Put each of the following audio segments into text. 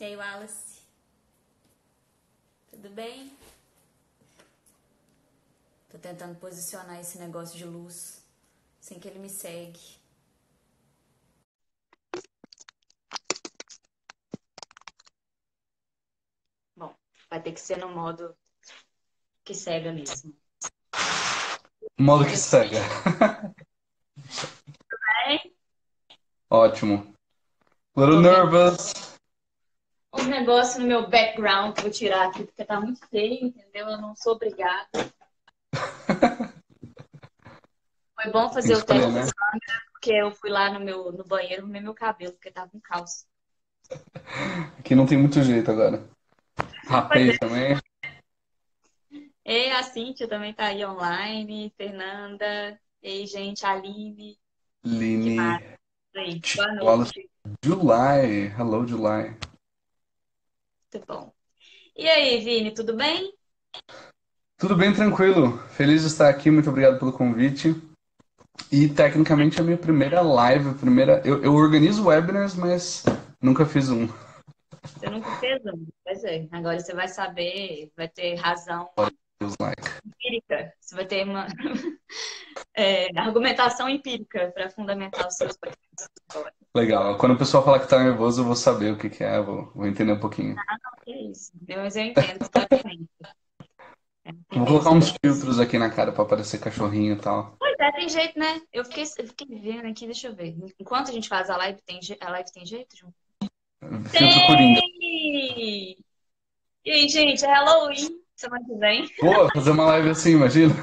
E aí, Wallace? Tudo bem? Tô tentando posicionar esse negócio de luz sem que ele me segue. Bom, vai ter que ser no modo que cega mesmo. Modo que cega. Bem, Ótimo. Little tô vendo nervous. uns negócios no meu background que eu vou tirar aqui porque tá muito feio, entendeu? Eu não sou obrigada. Foi bom Tem fazer que o escolher, teste né? porque eu fui lá no banheiro arrumei meu cabelo porque tava com calça. Aqui não tem muito jeito agora. Pois Rapei é. também. E a Cíntia também tá aí online, Fernanda, ei, gente, Aline, que mais? Line. Aí, boa Wallace. noite. July. Hello, July. Muito bom. E aí, Vini, tudo bem? Tudo bem, tranquilo. Feliz de estar aqui. Muito obrigado pelo convite. E tecnicamente é a minha primeira live. Eu organizo webinars, mas nunca fiz um. Você nunca fez um? Pois é, agora você vai saber, vai ter razão Feels like. empírica. Você vai ter uma argumentação empírica para fundamentar os seus conhecimentos agora. Legal. Quando o pessoal falar que tá nervoso, eu vou saber o que que é. Vou entender um pouquinho. Que é isso. Mas eu entendo completamente. É assim Vou colocar mesmo. uns filtros aqui na cara pra parecer cachorrinho e tal. Pois é, tem jeito, né? Eu fiquei vendo aqui, deixa eu ver. Enquanto a gente faz a live, a live tem jeito, João? Filtro Coringa. Tem! E aí, gente, é Halloween semana que vem. Pô, fazer uma live assim, imagina?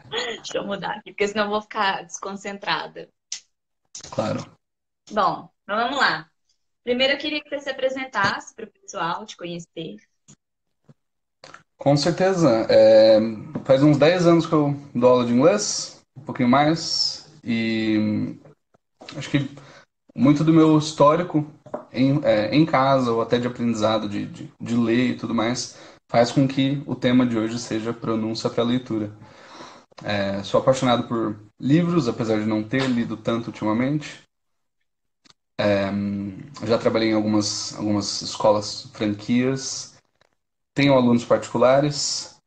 Deixa eu mudar aqui, porque senão eu vou ficar desconcentrada. Claro. Bom, então vamos lá. Primeiro eu queria que você se apresentasse para o pessoal te conhecer. Com certeza. Faz uns 10 anos que eu dou aula de inglês, um pouquinho mais, e acho que muito do meu histórico em casa, ou até de aprendizado, de ler e tudo mais, faz com que o tema de hoje seja pronúncia para leitura. Sou apaixonado por livros, apesar de não ter lido tanto ultimamente. Já trabalhei em algumas escolas franquias, tenho alunos particulares.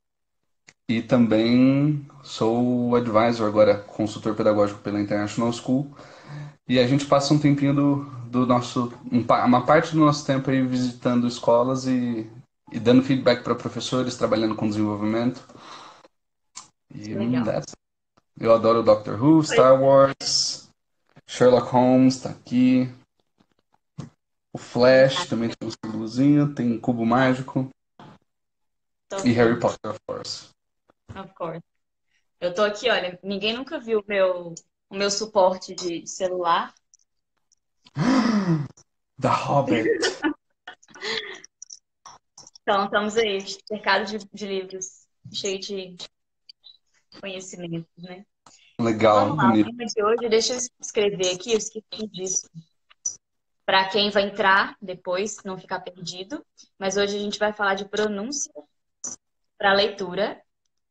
E também sou advisor agora, consultor pedagógico pela International School. E a gente passa um tempinho do nosso, uma parte do nosso tempo aí visitando escolas e dando feedback para professores, trabalhando com desenvolvimento. E Legal. eu adoro Doctor Who, Star Wars, Sherlock Holmes, tá aqui. O Flash também tem um símbolozinho, tem Cubo Mágico Tô e Harry vendo, Potter, of course. of course. Eu tô aqui, olha, ninguém nunca viu o meu suporte de celular. The Hobbit. Então, estamos aí, cercado de livros, cheio de conhecimentos, né? Então, Legal, vamos lá. O bonito. tema de hoje, deixa eu escrever aqui, eu esqueci disso. Para quem vai entrar depois, não ficar perdido. Mas hoje a gente vai falar de pronúncia para leitura,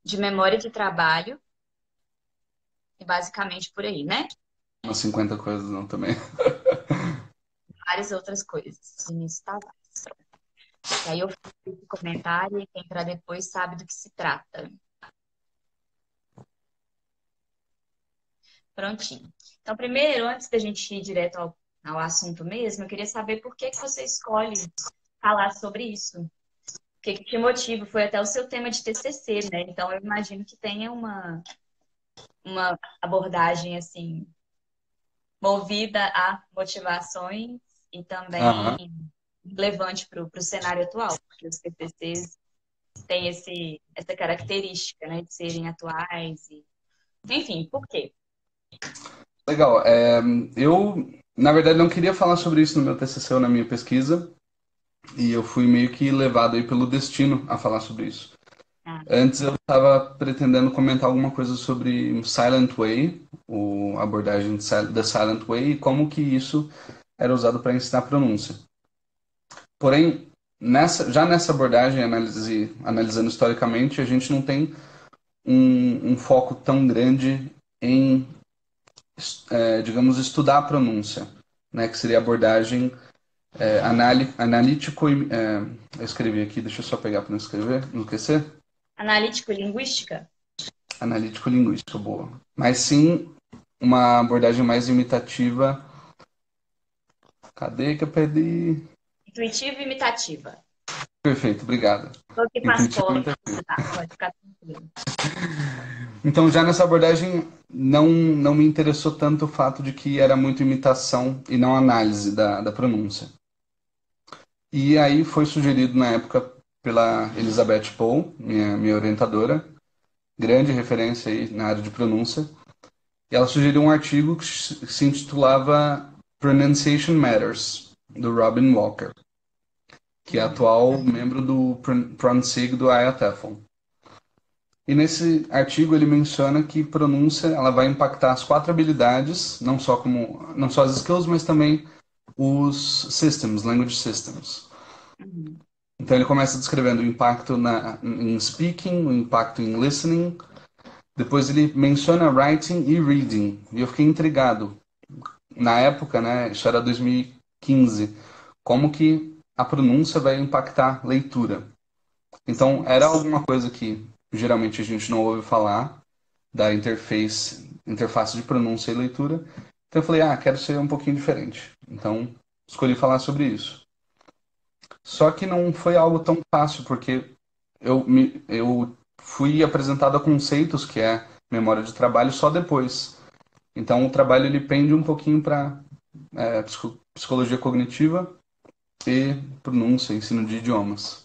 de memória de trabalho e basicamente por aí, né? Umas 50 coisas não também. Várias outras coisas. Vinícius Tavares. E aí eu fiz esse comentário e quem entrar depois sabe do que se trata. Prontinho. Então, primeiro, antes da gente ir direto ao assunto mesmo, eu queria saber por que que você escolhe falar sobre isso. O que que te motiva? Foi até o seu tema de TCC, né? Então, eu imagino que tenha uma abordagem, assim, movida a motivações e Aham. também relevante para o cenário atual, porque os TCCs têm essa característica, né, de serem atuais. Enfim, por quê? Legal. Eu, na verdade, não queria falar sobre isso no meu TCC ou na minha pesquisa, e eu fui meio que levado aí pelo destino a falar sobre isso. Ah, Antes eu estava pretendendo comentar alguma coisa sobre Silent Way, a abordagem da Silent Way, e como que isso era usado para ensinar pronúncia. Porém, já nessa abordagem, analisando historicamente, a gente não tem um foco tão grande em digamos, estudar a pronúncia, né, que seria a abordagem Analítico. Eu escrevi aqui, deixa eu só pegar para não escrever, não esquecer. Analítico-linguística? Analítico-linguística, boa. Mas sim, uma abordagem mais imitativa. Cadê que eu perdi? Intuitiva e imitativa. Perfeito, obrigado. Tô aqui com as Intuitivo e colas, imitativo. tá? Pode ficar tranquilo. Então, já nessa abordagem, não me interessou tanto o fato de que era muito imitação e não análise da pronúncia. E aí foi sugerido na época pela Elizabeth Pohl, minha orientadora, grande referência aí na área de pronúncia. E ela sugeriu um artigo que se intitulava Pronunciation Matters, do Robin Walker, que é atual membro do PronSig do IATEFL. E nesse artigo ele menciona que pronúncia ela vai impactar as quatro habilidades, não só as skills, mas também os systems, language systems. Uhum. Então ele começa descrevendo o impacto em speaking, o impacto em listening. Depois ele menciona writing e reading. E eu fiquei intrigado. Na época, né, isso era 2015, como que a pronúncia vai impactar leitura. Então Sim. era alguma coisa que geralmente a gente não ouve falar da interface de pronúncia e leitura. Então eu falei, quero ser um pouquinho diferente. Então escolhi falar sobre isso. Só que não foi algo tão fácil, porque eu fui apresentado a conceitos que é memória de trabalho só depois. Então o trabalho ele pende um pouquinho para psicologia cognitiva e pronúncia, ensino de idiomas.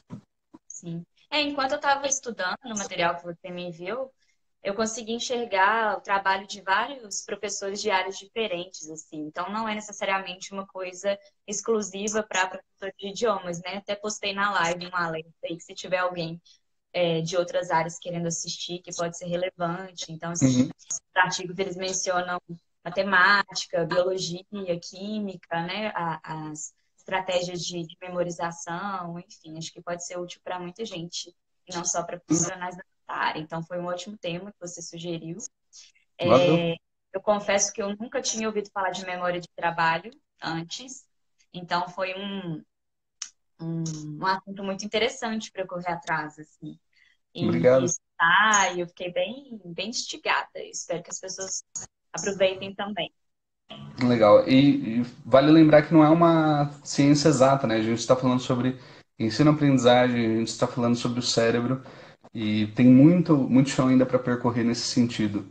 Sim. Enquanto eu estava estudando no material que você me enviou, eu consegui enxergar o trabalho de vários professores de áreas diferentes, assim. Então, não é necessariamente uma coisa exclusiva para professor de idiomas, né? Até postei na live um alerta aí, que se tiver alguém de outras áreas querendo assistir, que pode ser relevante. Então, assim, Uhum. os artigos eles mencionam matemática, biologia, química, né? As estratégias de memorização, enfim, acho que pode ser útil para muita gente, e não só para profissionais da área. Então, foi um ótimo tema que você sugeriu. Valeu. Eu confesso que eu nunca tinha ouvido falar de memória de trabalho antes, então foi um assunto muito interessante para eu correr atrás, assim. E Obrigado. estudar, e eu fiquei bem instigada. Espero que as pessoas aproveitem também. Legal. E vale lembrar que não é uma ciência exata, né? A gente está falando sobre ensino-aprendizagem, a gente está falando sobre o cérebro e tem muito chão ainda para percorrer nesse sentido.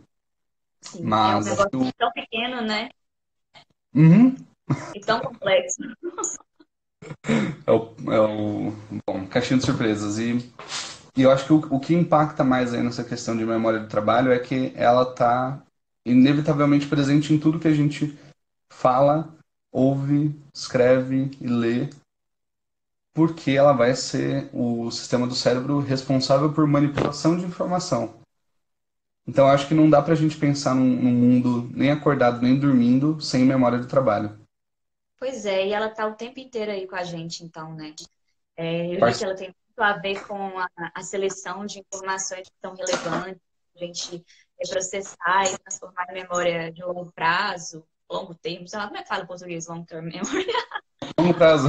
Sim, é um Mas acho negócio que tão pequeno, né? Uhum. E tão complexo. Bom, caixinha de surpresas. E eu acho que o que impacta mais aí nessa questão de memória do trabalho é que ela está inevitavelmente presente em tudo que a gente fala, ouve, escreve e lê, porque ela vai ser o sistema do cérebro responsável por manipulação de informação. Então, eu acho que não dá pra gente pensar num mundo nem acordado nem dormindo sem memória de trabalho. Pois é, e ela tá o tempo inteiro aí com a gente, então, né? Eu li que Parce- ela tem muito a ver com a seleção de informações que são relevantes, a gente processar e transformar em memória de longo prazo, longo termo, sei lá como é que fala em português, long term memory. Longo prazo.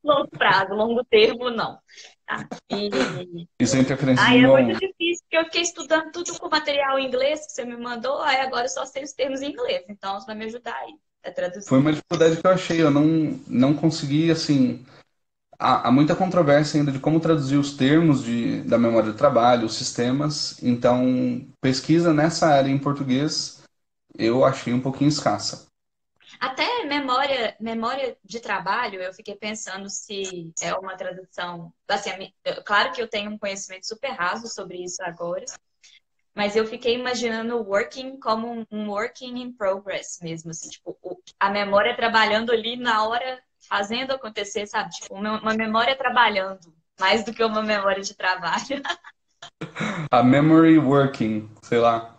Longo prazo, longo termo, não. Tá? E Isso é interferência de aí é língua muito um. difícil, porque eu fiquei estudando tudo com material em inglês que você me mandou, aí agora eu só sei os termos em inglês, então você vai me ajudar aí a Foi traduzir. uma dificuldade que eu achei. Eu não consegui, assim. Há muita controvérsia ainda de como traduzir os termos da memória de trabalho, os sistemas. Então, pesquisa nessa área em português eu achei um pouquinho escassa. Até memória de trabalho, eu fiquei pensando se é uma tradução. Assim, claro que eu tenho um conhecimento super raso sobre isso agora, mas eu fiquei imaginando o working como um working in progress mesmo, assim, tipo, a memória trabalhando ali na hora, fazendo acontecer, sabe? Tipo, uma memória trabalhando, mais do que uma memória de trabalho. A memory working, sei lá.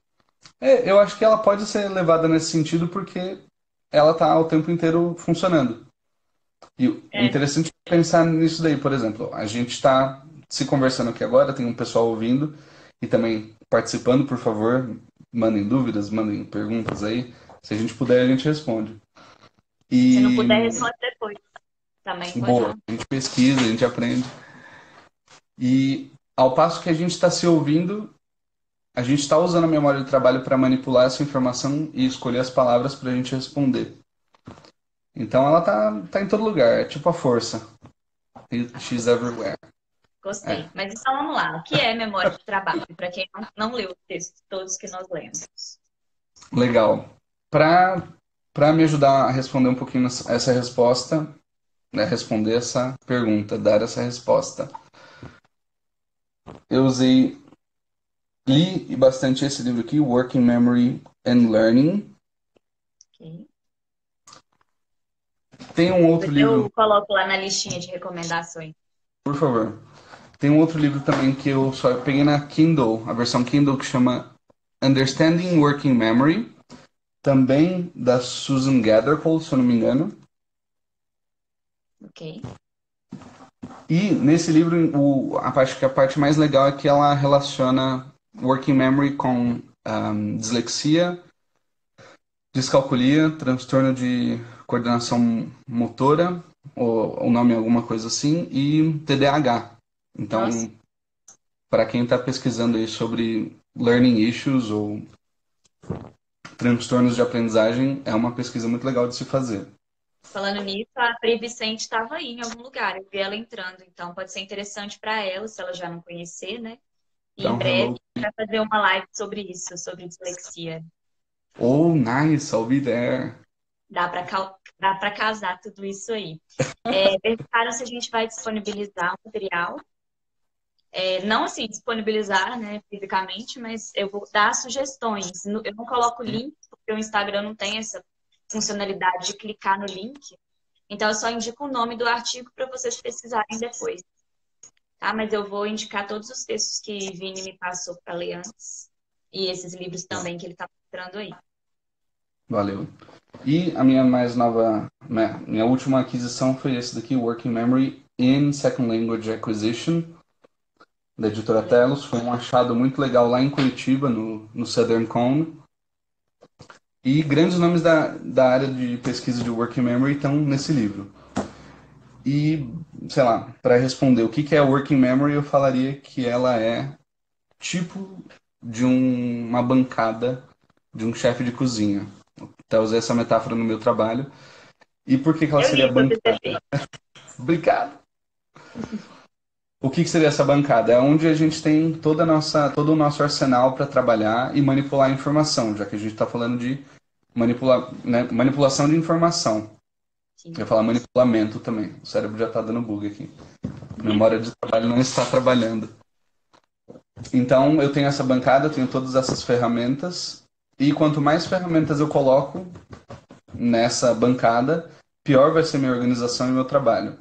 Eu acho que ela pode ser levada nesse sentido porque ela está o tempo inteiro funcionando. E o É, interessante é pensar nisso daí, por exemplo. A gente está se conversando aqui agora, tem um pessoal ouvindo e também participando, por favor. Mandem dúvidas, mandem perguntas aí. Se a gente puder, a gente responde. se não puder, E responde depois. Também foi boa. não. A gente pesquisa, a gente aprende. E ao passo que a gente está se ouvindo, a gente está usando a memória de trabalho para manipular essa informação e escolher as palavras para a gente responder. Então ela tá em todo lugar, é tipo a força. She's everywhere. É, Gostei. Mas então vamos lá. O que é memória de trabalho? Para quem não leu os textos todos que nós lemos. legal. Para me ajudar a responder um pouquinho essa resposta, né, responder essa pergunta, dar essa resposta, eu li bastante esse livro aqui, Working Memory and Learning. Ok. Tem um outro Depois livro, eu coloco lá na listinha de recomendações. por favor. Tem um outro livro também que eu só peguei na Kindle, a versão Kindle que chama Understanding Working Memory, também da Susan Gathercole, se eu não me engano. Ok. E nesse livro, a parte mais legal é que ela relaciona working memory com dislexia, descalculia, transtorno de coordenação motora, ou o nome é alguma coisa assim, e TDAH. Nossa, Então, para quem está pesquisando aí sobre learning issues ou transtornos de aprendizagem, é uma pesquisa muito legal de se fazer. falando nisso, a Pri Vicente estava aí em algum lugar. Eu vi ela entrando, então pode ser interessante para ela, se ela já não conhecer, né? E em Então, breve hello. vai fazer uma live sobre isso, sobre dislexia. Oh, nice, I'll be there. Dá para casar tudo isso aí. Perguntaram se a gente vai disponibilizar o material. Não assim, disponibilizar, né, fisicamente, mas eu vou dar sugestões. Eu não coloco link, porque o Instagram não tem essa funcionalidade de clicar no link. Então, eu só indico o nome do artigo para vocês pesquisarem depois, tá? Mas eu vou indicar todos os textos que Vini me passou para ler antes. E esses livros também que ele está mostrando aí. Valeu. E a minha mais nova, minha última aquisição foi esse daqui, Working Memory in Second Language Acquisition, da editora Telos. Foi um achado muito legal lá em Curitiba, no Southern Cone. E grandes nomes da área de pesquisa de Working Memory estão nesse livro. E, sei lá, para responder o que é Working Memory, eu falaria que ela é tipo de uma bancada de um chefe de cozinha. Até usei essa metáfora no meu trabalho. E por que ela Eu seria li seu bancada? TCC. Obrigado. O que seria essa bancada? É onde a gente tem todo o nosso arsenal para trabalhar e manipular a informação, já que a gente está falando de manipulação de informação. Eu Sim. ia falar manipulamento também. O cérebro já está dando bug aqui. A memória de trabalho não está trabalhando. Então, eu tenho essa bancada, eu tenho todas essas ferramentas. E quanto mais ferramentas eu coloco nessa bancada, pior vai ser minha organização e meu trabalho.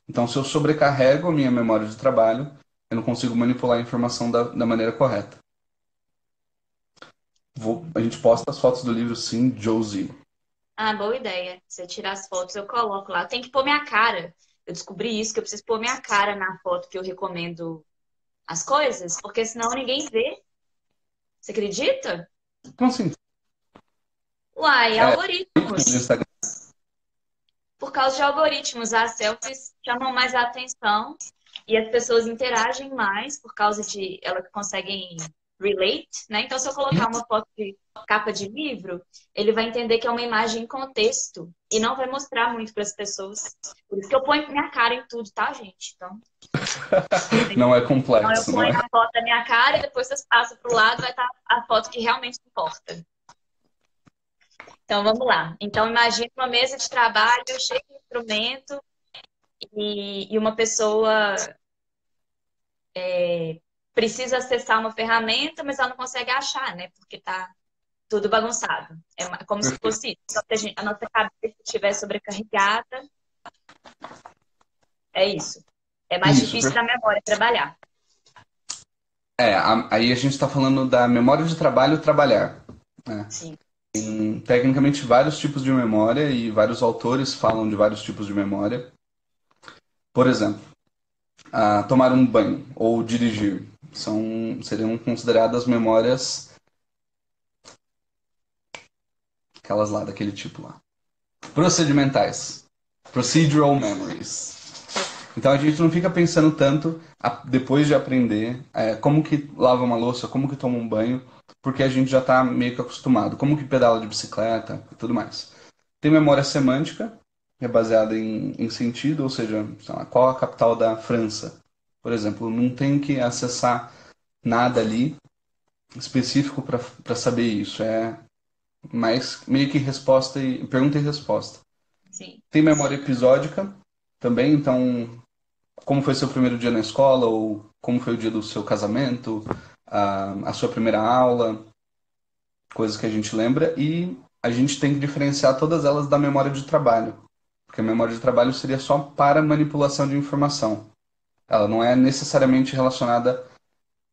Então, se eu sobrecarrego a minha memória de trabalho, eu não consigo manipular a informação da maneira correta. A gente posta as fotos do livro, sim, Josie. Ah, boa ideia. Você tirar as fotos, eu coloco lá. Tem que pôr minha cara. Eu descobri isso, que eu preciso pôr minha cara na foto que eu recomendo as coisas, porque senão ninguém vê. Você acredita? Então, assim, Uai, no algoritmos. Instagram. Por causa de algoritmos, as selfies chamam mais a atenção e as pessoas interagem mais por causa de elas conseguem relate, né? Então, se eu colocar uma foto de capa de livro, ele vai entender que é uma imagem em contexto e não vai mostrar muito para as pessoas. Por isso que eu ponho minha cara em tudo, tá, gente? Então, Não é então eu complexo, não ponho é? a foto da minha cara e depois vocês passam para o lado, vai estar a foto que realmente importa. Então, vamos lá. Então, imagine uma mesa de trabalho cheia de instrumento e uma pessoa precisa acessar uma ferramenta, mas ela não consegue achar, né? Porque tá tudo bagunçado. Como se Perfeito. fosse isso. Só que a nossa cabeça estiver sobrecarregada, é isso. É mais Isso, difícil da memória trabalhar. aí a gente está falando da memória de trabalho trabalhar, né? Sim. Tecnicamente, vários tipos de memória e vários autores falam de vários tipos de memória. Por exemplo, tomar um banho ou dirigir seriam consideradas memórias, aquelas lá, daquele tipo lá. Procedimentais. Procedural memories. Então a gente não fica pensando tanto depois de aprender como que lava uma louça, como que toma um banho, porque a gente já está meio que acostumado. Como que pedala de bicicleta e tudo mais. Tem memória semântica, que é baseada em sentido, ou seja, sei lá, qual a capital da França. Por exemplo, não tenho que acessar nada ali específico para saber isso. É mais meio que resposta e pergunta e resposta. Sim. Tem memória episódica também, então como foi seu primeiro dia na escola, ou como foi o dia do seu casamento, a sua primeira aula, coisas que a gente lembra, e a gente tem que diferenciar todas elas da memória de trabalho, porque a memória de trabalho seria só para manipulação de informação. Ela não é necessariamente relacionada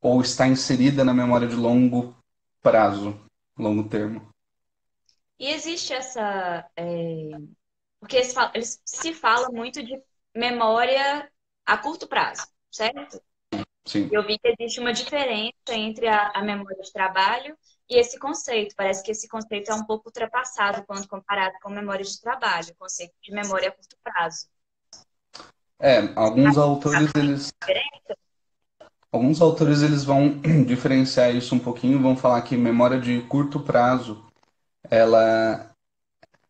ou está inserida na memória de longo prazo, longo termo. E existe essa. Porque eles se fala muito de memória a curto prazo, certo? Sim, Eu vi que existe uma diferença entre a memória de trabalho e esse conceito. Parece que esse conceito é um pouco ultrapassado quando comparado com memória de trabalho, o conceito de memória a curto prazo. alguns autores eles vão diferenciar isso um pouquinho, vão falar que memória de curto prazo, ela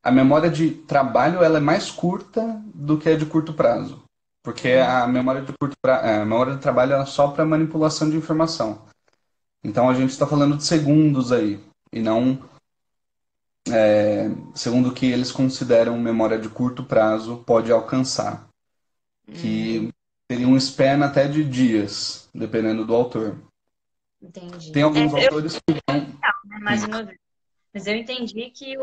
a memória de trabalho ela é mais curta do que a de curto prazo, porque a memória de a memória de trabalho ela é só para manipulação de informação. Então a gente está falando de segundos aí e não segundo o que eles consideram memória de curto prazo pode alcançar, que teria um span até de dias, dependendo do autor. Tem Entendi. alguns Eu, autores que vão. né, mais uma vez. Mas eu entendi que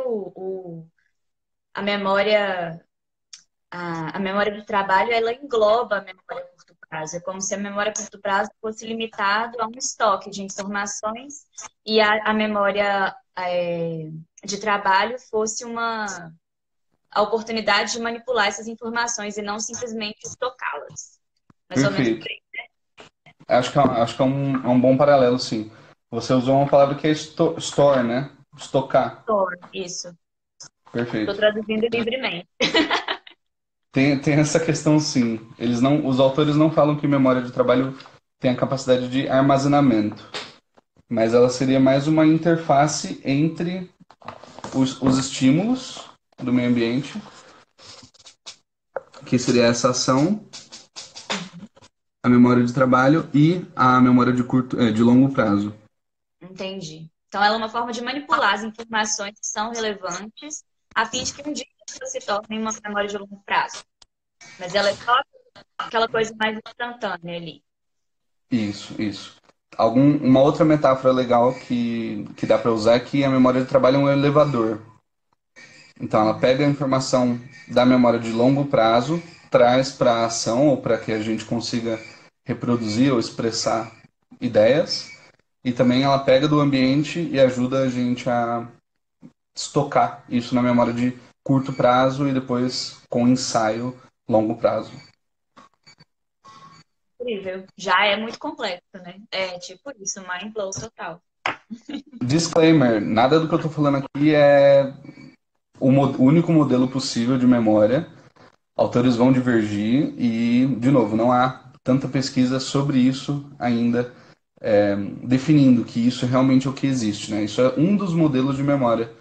a memória a memória de trabalho ela engloba a memória a curto prazo. É como se a memória a curto prazo fosse limitado a um estoque de informações e a memória de trabalho fosse a oportunidade de manipular essas informações e não simplesmente estocá-las. Mais ou menos por Perfeito. aí. Acho que é um bom paralelo, sim. Você usou uma palavra que é store, né? Estocar. Isso. Estou Perfeito. traduzindo livremente. Tem essa questão, sim. Os autores não falam que memória de trabalho tem a capacidade de armazenamento, mas ela seria mais uma interface entre os estímulos do meio ambiente, que seria essa ação, a memória de trabalho e a memória de longo prazo. Entendi. Então, ela é uma forma de manipular as informações que são relevantes, a fim de que um dia ela se torne uma memória de longo prazo. Mas ela é só aquela coisa mais instantânea ali. Isso. Uma outra metáfora legal que dá para usar é que a memória de trabalho é um elevador. Então, ela pega a informação da memória de longo prazo, traz para a ação ou para que a gente consiga reproduzir ou expressar ideias, e também ela pega do ambiente e ajuda a gente a estocar isso na memória de curto prazo e depois com ensaio longo prazo. Incrível. Já é muito complexo, né? É tipo isso, mind blow total. Disclaimer: nada do que eu estou falando aqui é o único modelo possível de memória. Autores vão divergir e, de novo, não há tanta pesquisa sobre isso ainda, definindo que isso realmente é o que existe, né? Isso é um dos modelos de memória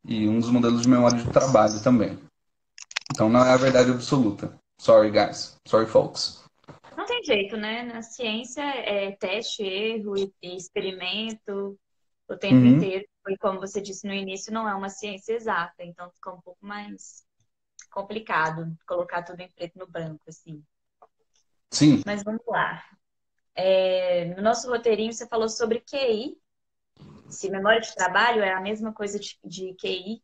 e um dos modelos de memória de trabalho também. Então não é a verdade absoluta. Sorry, guys. Sorry, folks. Não tem jeito, né? Na ciência é teste, erro e experimento o tempo Uhum. inteiro. E como você disse no início, não é uma ciência exata, então fica um pouco mais complicado colocar tudo em preto no branco, assim. Sim, Mas vamos lá. No nosso roteirinho você falou sobre QI. Se memória de trabalho é a mesma coisa de QI,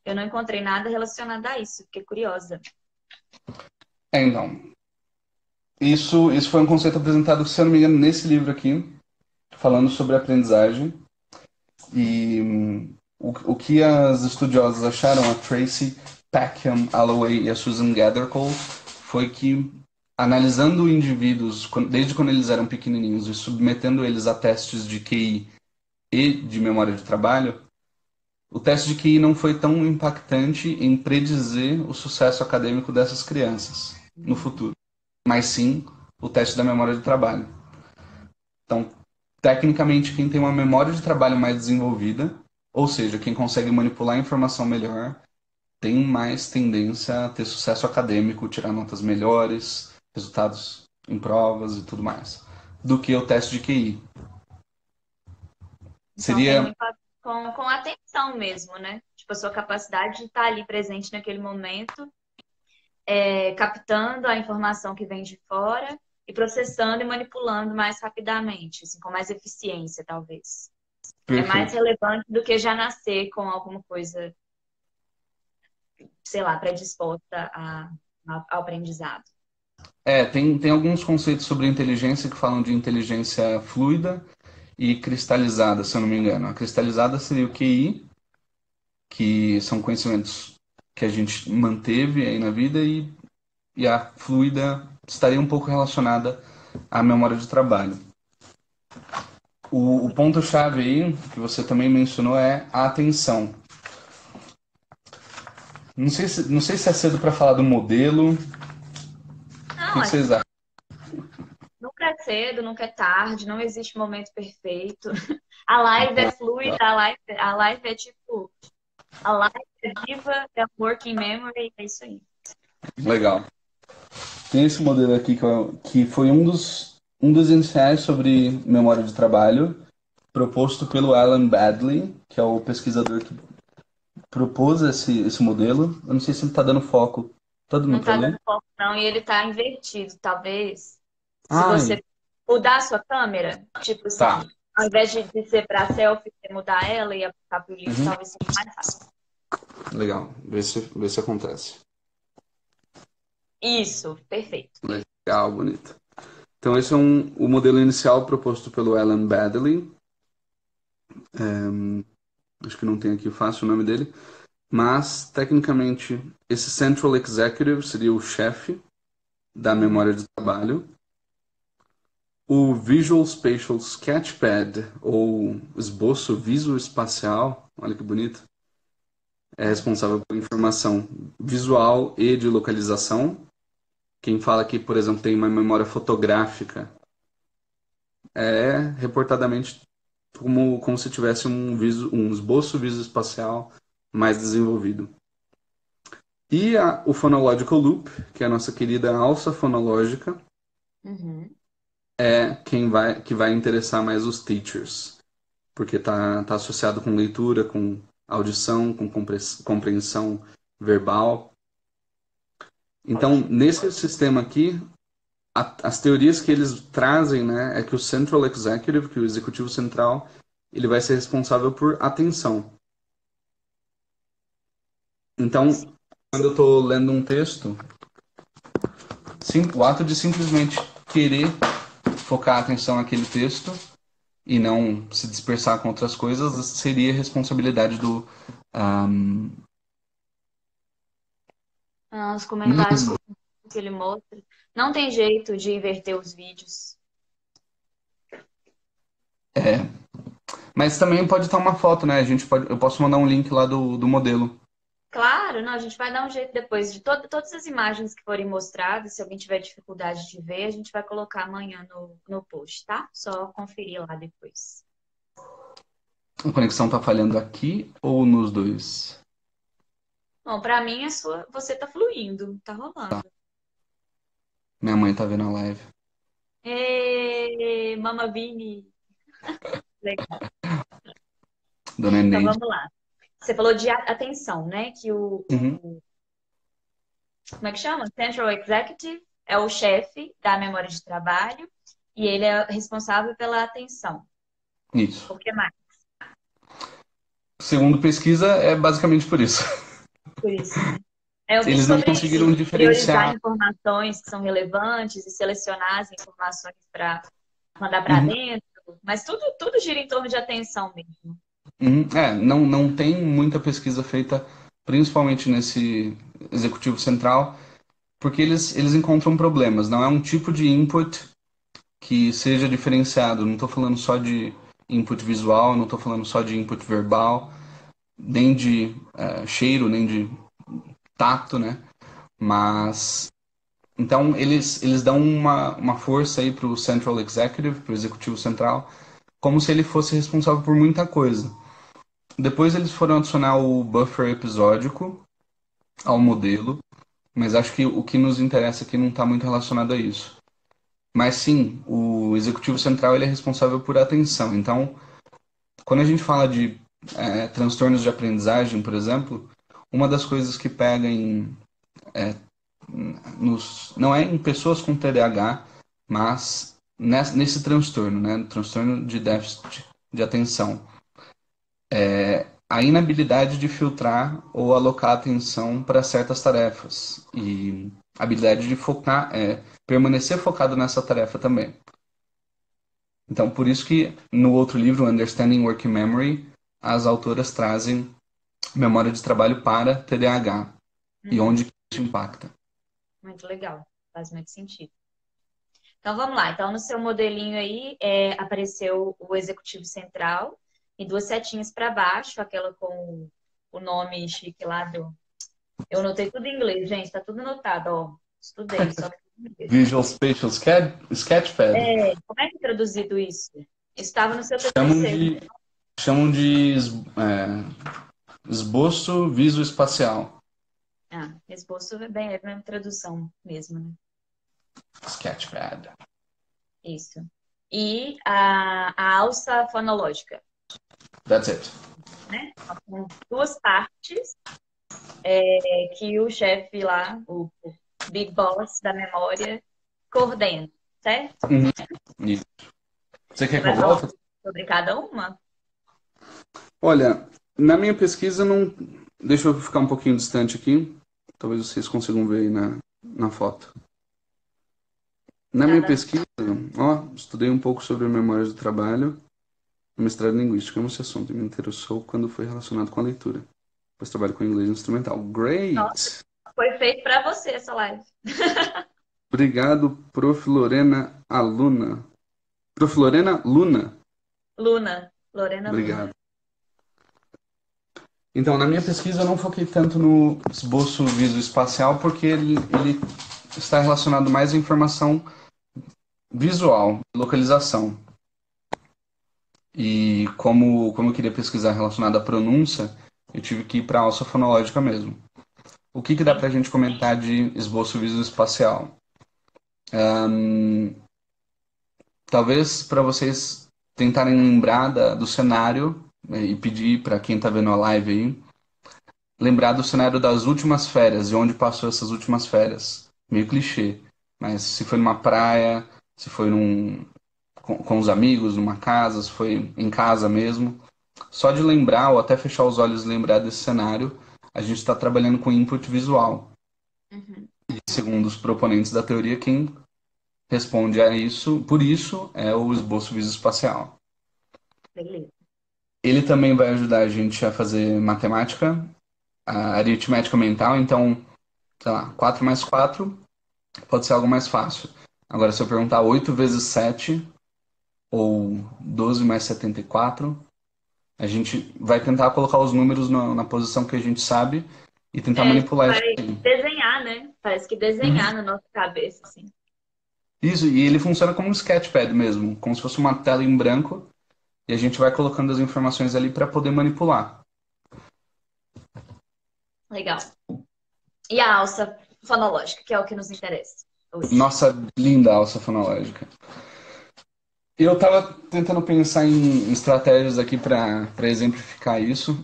eu não encontrei nada relacionado a isso. Fiquei curiosa. então. Isso foi um conceito apresentado, se eu não me engano, nesse livro aqui, falando sobre aprendizagem. E o que as estudiosas acharam, a Tracy Packham Alloway e a Susan Gathercole, foi que, analisando indivíduos desde quando eles eram pequenininhos e submetendo eles a testes de QI e de memória de trabalho, o teste de QI não foi tão impactante em predizer o sucesso acadêmico dessas crianças no futuro, mas sim o teste da memória de trabalho. Então, tecnicamente, quem tem uma memória de trabalho mais desenvolvida, ou seja, quem consegue manipular a informação melhor, tem mais tendência a ter sucesso acadêmico, tirar notas melhores, resultados em provas e tudo mais, do que o teste de QI. Então tem Seria. muito a ver com atenção mesmo, né? Tipo, a sua capacidade de estar ali presente naquele momento, captando a informação que vem de fora e processando e manipulando mais rapidamente, assim, com mais eficiência, talvez. É mais Perfeito. relevante do que já nascer com alguma coisa, sei lá, predisposta ao aprendizado. Tem alguns conceitos sobre inteligência que falam de inteligência fluida e cristalizada, se eu não me engano. A cristalizada seria o QI, que são conhecimentos que a gente manteve aí na vida, e a fluida estaria um pouco relacionada à memória de trabalho. O ponto-chave aí, que você também mencionou, é a atenção. Não sei se é cedo para falar do modelo. O Não, que que vocês acham? nunca é cedo, nunca é tarde, não existe momento perfeito. A live é fluida, a live é tipo, a live é viva, é working memory, é isso aí. Legal. Tem esse modelo aqui que foi um dos iniciais sobre memória de trabalho, proposto pelo Alan Badley, que é o pesquisador que propôs esse modelo. Eu não sei se ele está dando foco. Tá dando Não para tá ler? dando foco, não, e ele tá invertido, talvez. Se Ai, você mudar a sua câmera, tipo tá. assim, ao invés de ser para selfie, você mudar ela e apontar pro livro, Uhum. talvez seja mais fácil. Legal. Vê se acontece. Isso, perfeito. Legal, bonito. Então, esse é o modelo inicial proposto pelo Alan Baddeley. Acho que não tem aqui fácil o nome dele. Mas, tecnicamente, esse Central Executive seria o chefe da Uhum. memória de trabalho. O Visual Spatial Sketchpad, ou esboço visoespacial, olha que bonito, é responsável por informação visual e de localização. Quem fala que, por exemplo, tem uma memória fotográfica é reportadamente como se tivesse um esboço visoespacial mais desenvolvido. E o Phonological Loop, que é a nossa querida alça fonológica, Uhum. que vai interessar mais os teachers, porque tá associado com leitura, com audição, com compreensão verbal. Então, Ótimo. nesse sistema aqui, as teorias que eles trazem, né, é que o Central Executive, que o executivo central, ele vai ser responsável por atenção. Então, Sim. quando eu estou lendo um texto, o ato de simplesmente querer focar a atenção naquele texto e não se dispersar com outras coisas seria responsabilidade do. Um, Os comentários que ele mostra. Não tem jeito de inverter os vídeos. é, mas também pode estar uma foto, né? Eu posso mandar um link lá do modelo. Claro, não, a gente vai dar um jeito depois de todas as imagens que forem mostradas. Se alguém tiver dificuldade de ver, a gente vai colocar amanhã no post, tá? Só conferir lá depois. A conexão tá falhando aqui ou nos dois? Bom, pra mim, você tá fluindo, tá Tá. rolando. Minha mãe tá vendo a live. Ê, Mama Vini. Legal. Dona Então Neide. vamos lá. Você falou de atenção, né? Que Uhum. como é que chama? Central Executive é o chefe da memória de trabalho e ele é responsável pela atenção. Isso. O que mais? Segundo pesquisa, é basicamente por isso. Por isso, né? Eu vi Eles não sobre isso, conseguiram priorizar diferenciar. informações que são relevantes e selecionar as informações para mandar para Uhum. dentro, mas tudo gira em torno de atenção mesmo. Uhum. Não tem muita pesquisa feita, principalmente nesse executivo central, porque eles encontram problemas. Não é um tipo de input que seja diferenciado. Não estou falando só de input visual, não estou falando só de input verbal. nem de cheiro, nem de tato, né? Mas então eles dão uma força aí para o Central Executive, para o Executivo Central, como se ele fosse responsável por muita coisa. Depois eles foram adicionar o buffer episódico ao modelo, mas acho que o que nos interessa aqui não está muito relacionado a isso. Mas sim, o Executivo Central ele é responsável por atenção. Então, quando a gente fala de transtornos de aprendizagem, por exemplo, uma das coisas que pega não é em pessoas com TDAH, mas nesse transtorno, né, transtorno de déficit de atenção, a inabilidade de filtrar ou alocar atenção para certas tarefas e a habilidade de focar, permanecer focado nessa tarefa também. Então, por isso que no outro livro, Understanding Working Memory, as autoras trazem memória de trabalho para TDAH e Uhum. onde isso impacta. Muito legal, faz muito sentido. Então vamos lá. Então no seu modelinho aí apareceu o executivo central e duas setinhas para baixo, aquela com o nome chique lá do. Eu anotei tudo em inglês, gente, tá tudo anotado, ó. Estudei, só que tudo em inglês. Visual Spatial Sketchpad. Como é que é traduzido isso? Estava no seu Chamam TCC. de, chamam de esboço visoespacial. Ah, esboço é bem, é a mesma tradução mesmo, né? Sketchpad. Isso. E a alça fonológica, That's it. né? Com duas partes que o chefe lá, o Big Boss da memória, coordena, certo? Uhum. Isso. Você Você quer que vai eu falar volte? sobre cada uma? Olha, na minha pesquisa não. Deixa eu ficar um pouquinho distante aqui. Talvez vocês consigam ver aí na foto. Na Tá minha dando. pesquisa, estudei um pouco sobre memórias do trabalho. No mestrado em linguística, esse assunto me interessou quando foi relacionado com a leitura. Pois trabalho com inglês instrumental. Nossa, Great! foi feito para você essa live. Obrigado, Prof. Lorena Aluna. Prof. Lorena Luna. Luna, Lorena Luna. Obrigado. Então, na minha pesquisa, eu não foquei tanto no esboço visoespacial, porque ele está relacionado mais à informação visual, localização. E como eu queria pesquisar relacionado à pronúncia, eu tive que ir para a alça fonológica mesmo. O que dá para a gente comentar de esboço visoespacial? Talvez para vocês tentarem lembrar do cenário e pedir para quem está vendo a live aí, lembrar do cenário das últimas férias e onde passou essas últimas férias. Meio clichê, mas se foi numa praia, se foi com os amigos, numa casa, se foi em casa mesmo. Só de lembrar ou até fechar os olhos e lembrar desse cenário, a gente está trabalhando com input visual. Uhum. E segundo os proponentes da teoria, quem responde a isso, por isso, é o esboço visoespacial. Beleza. Ele também vai ajudar a gente a fazer matemática, a aritmética mental, então, sei lá, 4 mais 4 pode ser algo mais fácil. Agora, se eu perguntar 8 vezes 7 ou 12 mais 74, a gente vai tentar colocar os números na posição que a gente sabe e tentar A gente manipular isso vai aí. desenhar, né? Parece que desenhar Uhum. na nossa cabeça, assim. Isso, e ele funciona como um sketchpad mesmo, como se fosse uma tela em branco, e a gente vai colocando as informações ali para poder manipular. Legal. E a alça fonológica, que é o que nos interessa hoje. Nossa, linda alça fonológica. Eu estava tentando pensar em estratégias aqui para exemplificar isso,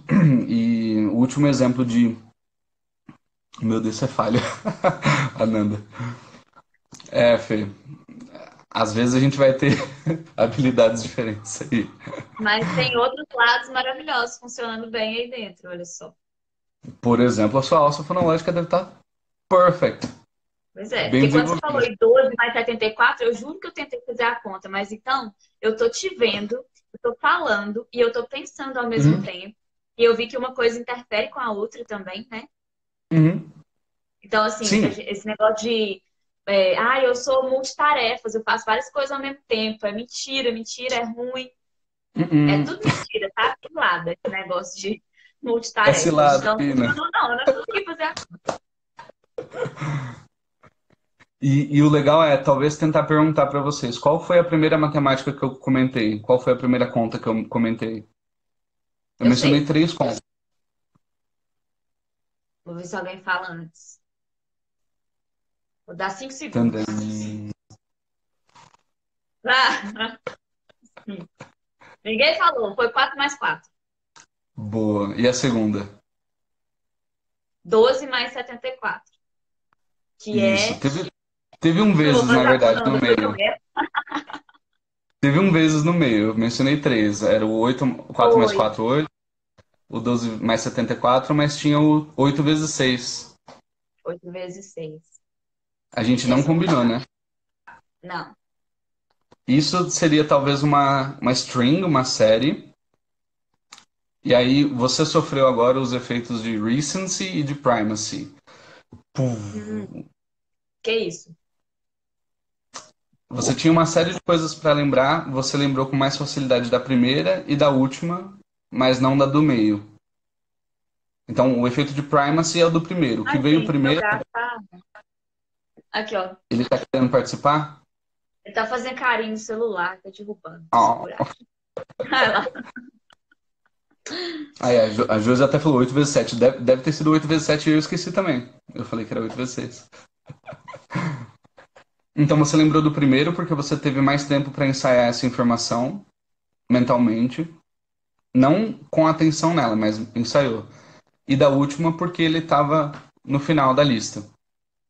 e o último exemplo de. Meu Deus, isso é falha, Ananda. Fê. Às vezes a gente vai ter habilidades diferentes aí. Mas tem outros lados maravilhosos funcionando bem aí dentro, olha só. Por exemplo, a sua alça fonológica deve estar perfect, Pois é, bem porque quando você falou desenvolvida. em 12 mais 74, eu juro que eu tentei fazer a conta, mas então eu tô te vendo, eu tô falando e eu tô pensando ao mesmo Uhum, tempo. E eu vi que uma coisa interfere com a outra também, né? uhum. Então, assim, Sim. esse negócio de eu sou multitarefas, eu faço várias coisas ao mesmo tempo. É mentira, mentira, é ruim. É Uhum. tudo mentira, tá? Cilada, esse negócio de. É multitarefa. cilada, Então, não Pina. funcionou, não. Eu não consegui fazer a... E o legal é talvez tentar perguntar para vocês, qual foi a primeira matemática que eu comentei? Qual foi a primeira conta que eu comentei? Eu Eu mencionei sei. 3 contas. Vou ver se alguém fala antes. Vou dar 5 Tandam. segundos. Ah, ninguém falou. Foi 4 mais 4. Boa. E a segunda? 12 mais 74. Que Isso. é... Teve um Não vou vezes, na fazer a conta, verdade, não. no Depois eu meio. erro. Teve um vezes no meio. Eu mencionei 3. Era o 8, 4 mais Foi 4, 8. O 12 mais 74, mas tinha o 8 vezes 6. 8 vezes 6. A gente não Esse eu vou combinou, lembrar. né? Não. Isso seria talvez uma string, uma série. E aí você sofreu agora os efeitos de recency e de primacy. Hum, que isso? Você tinha uma série de coisas para lembrar, você lembrou com mais facilidade da primeira e da última, mas não da do meio. Então, o efeito de primacy é o do primeiro. O que Ai, veio gente, meu primeiro, gato tá... Aqui, ó. ele está querendo participar? Ele tá fazendo carinho no celular, tá derrubando. Ó. Segurar. Vai lá. Aí a Josi até falou 8 vezes 7. Deve ter sido 8 vezes 7 e eu esqueci também. Eu falei que era 8 vezes 6. Então você lembrou do primeiro porque você teve mais tempo para ensaiar essa informação mentalmente. Não com atenção nela, mas ensaiou. E da última porque ele estava no final da lista.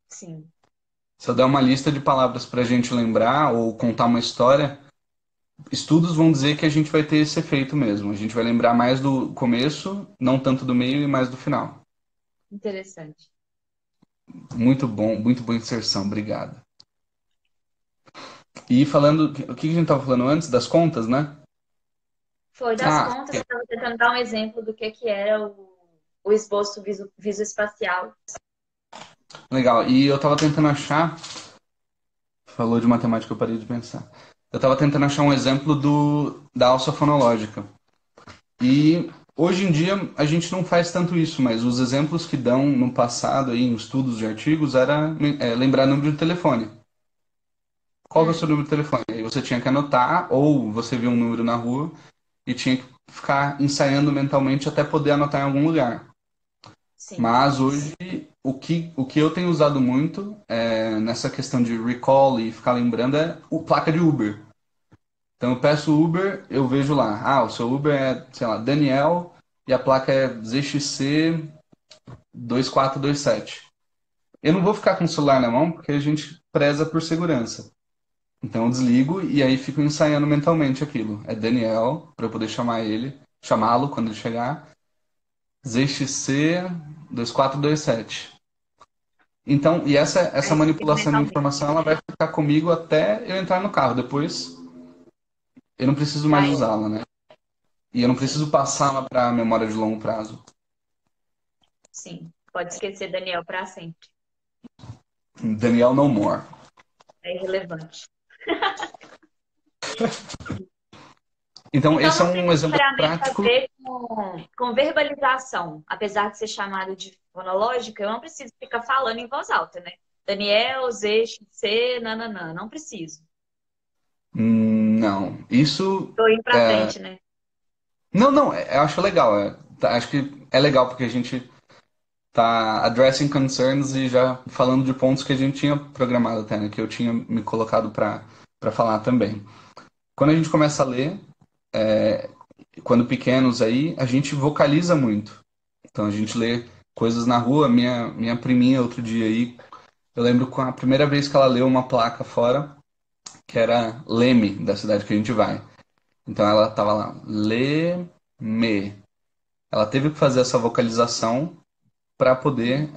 Sim, Se eu der uma lista de palavras para a gente lembrar ou contar uma história, estudos vão dizer que a gente vai ter esse efeito mesmo. A gente vai lembrar mais do começo, não tanto do meio e mais do final. interessante. Muito boa inserção, obrigado. E falando, o que a gente estava falando antes? Das contas, né? Foi das Ah, contas, eu estava tentando dar um exemplo do que era o esboço visoespacial. legal. E eu estava tentando achar, falou de matemática, eu parei de pensar. Eu estava tentando achar um exemplo da alça fonológica. E hoje em dia a gente não faz tanto isso, mas os exemplos que dão no passado, aí, em estudos de artigos, era lembrar número de telefone. Qual que é o seu Hum, número de telefone? Aí você tinha que anotar, ou você viu um número na rua e tinha que ficar ensaiando mentalmente até poder anotar em algum lugar. sim. Mas hoje, o que eu tenho usado muito nessa questão de recall e ficar lembrando é o placa de Uber. Então eu peço Uber, eu vejo lá, o seu Uber é, sei lá, Daniel e a placa é ZXC 2427. Eu não vou ficar com o celular na mão porque a gente preza por segurança. Então eu desligo e aí fico ensaiando mentalmente aquilo. É Daniel, para eu poder chamá-lo quando ele chegar. ZXC 2427. Então, e essa Aí você fica manipulação de mentalmente. informação ela vai ficar comigo até eu entrar no carro. Depois eu não preciso Já mais é. usá-la, né? E eu não Sim, preciso passá-la para a memória de longo prazo. sim. Pode esquecer Daniel para sempre. Daniel No More. É irrelevante. Então, Então esse é não tem um exemplo necessariamente a prático. ver com verbalização. Apesar de ser chamado de fonológica, eu não preciso ficar falando em voz alta, né? Daniel, Z, C, nananã. Não preciso. Não. Isso. Tô indo pra frente, né? Não, não, eu acho legal. Acho que é legal porque a gente tá addressing concerns e já falando de pontos que a gente tinha programado até, né? Que eu tinha me colocado para falar também. Quando a gente começa a ler, quando pequenos aí, a gente vocaliza muito. Então a gente lê coisas na rua. Minha priminha outro dia aí, eu lembro com a primeira vez que ela leu uma placa fora, que era Leme, da cidade que a gente vai. Então ela tava lá, Leme. Ela teve que fazer essa vocalização para poder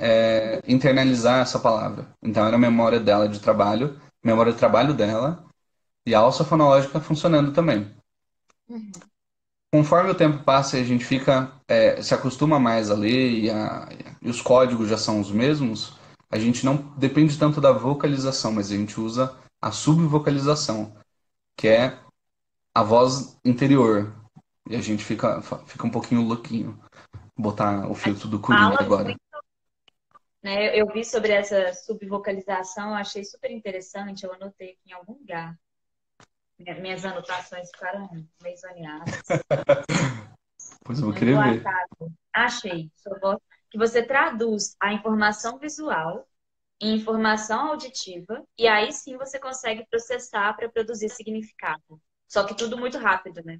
internalizar essa palavra. Então era a memória dela de trabalho, memória de trabalho dela, e a alça fonológica funcionando também. Uhum. Conforme o tempo passa e a gente se acostuma mais a ler e os códigos já são os mesmos, a gente não depende tanto da vocalização, mas a gente usa a subvocalização, que é a voz interior. E a gente fica um pouquinho louquinho. botar o A gente filtro do Coringa fala agora. muito, né? Eu vi sobre essa subvocalização, achei super interessante, eu anotei aqui em algum lugar. Minhas anotações ficaram meio zoneadas. Pois eu vou Não vou querer ver. achar. Achei. Só vou... Que você traduz a informação visual em informação auditiva e aí sim você consegue processar para produzir significado. Só que tudo muito rápido, né?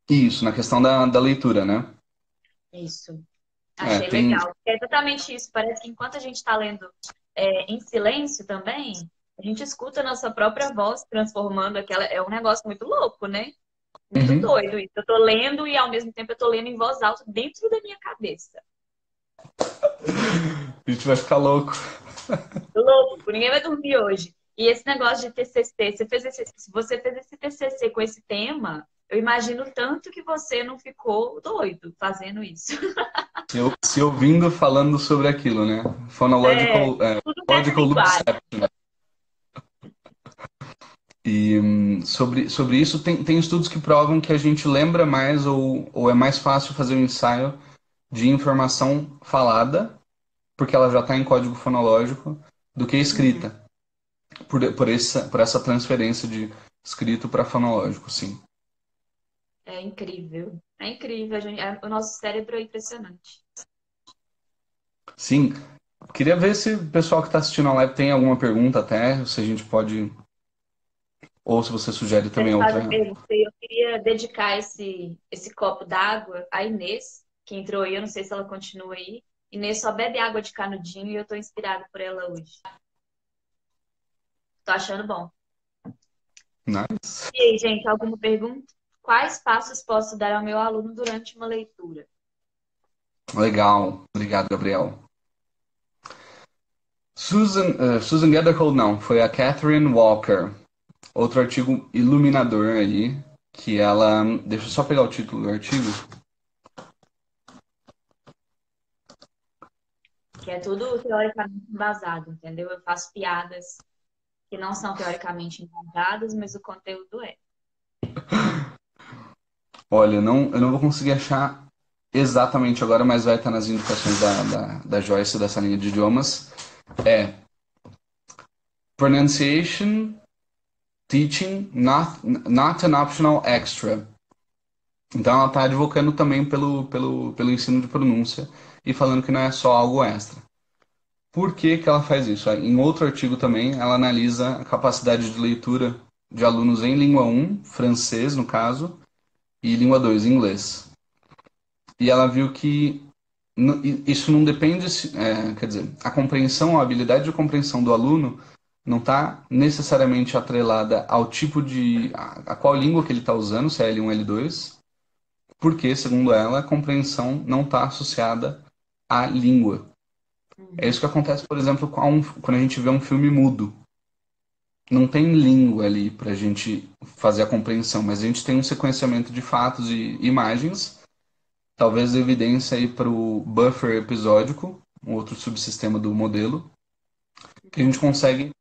Isso, na questão da leitura, né? Isso. É, Achei tem. legal. É exatamente isso. Parece que enquanto a gente está lendo em silêncio também, a gente escuta a nossa própria voz transformando aquela. É um negócio muito louco, né? Muito Uhum. doido isso. Eu tô lendo e ao mesmo tempo eu tô lendo em voz alta dentro da minha cabeça. A gente vai ficar louco. Louco, ninguém vai dormir hoje. E esse negócio de TCC, se você fez esse TCC com esse tema, eu imagino tanto que você não ficou doido fazendo isso. Se ouvindo falando sobre aquilo, né? É, Phonological, tudo nessa logical loop. linguagem. E sobre isso, tem estudos que provam que a gente lembra mais ou é mais fácil fazer um ensaio de informação falada, porque ela já está em código fonológico, do que Uhum. escrita, por essa transferência de escrito para fonológico, sim. É incrível. É incrível. O nosso cérebro é impressionante. Sim, queria ver se o pessoal que está assistindo a live tem alguma pergunta até, se a gente pode, ou se você sugere Antes também de outra. fazer pergunta, eu queria dedicar esse copo d'água à Inês, que entrou aí. Eu não sei se ela continua aí. Inês só bebe água de canudinho e eu tô inspirada por ela hoje. Tô achando bom. Nice. E aí, gente, alguma pergunta? Quais passos posso dar ao meu aluno durante uma leitura? Legal, obrigado, Gabriel. Susan Gatherhold não, foi a Catherine Walker. Outro artigo iluminador aí, que ela. Deixa eu só pegar o título do artigo. Que é tudo teoricamente embasado, entendeu? Eu faço piadas que não são teoricamente embasadas, mas o conteúdo é. Olha, eu não vou conseguir achar exatamente agora, mas vai estar nas indicações da Joyce dessa linha de idiomas. É Pronunciation Teaching, not an optional extra. Então ela está advocando também pelo ensino de pronúncia e falando que não é só algo extra. Por que que ela faz isso? Em outro artigo também, ela analisa a capacidade de leitura de alunos em língua um, francês no caso, e língua 2, inglês. E ela viu que isso não depende, quer dizer, a compreensão, a habilidade de compreensão do aluno não está necessariamente atrelada ao tipo a qual língua que ele está usando, se é L1 ou L2, porque, segundo ela, a compreensão não está associada à língua. É isso Uhum. que acontece, por exemplo, quando a gente vê um filme mudo. Não tem língua ali para a gente fazer a compreensão, mas a gente tem um sequenciamento de fatos e imagens, talvez evidência aí para o buffer episódico, um outro subsistema do modelo, que a gente consegue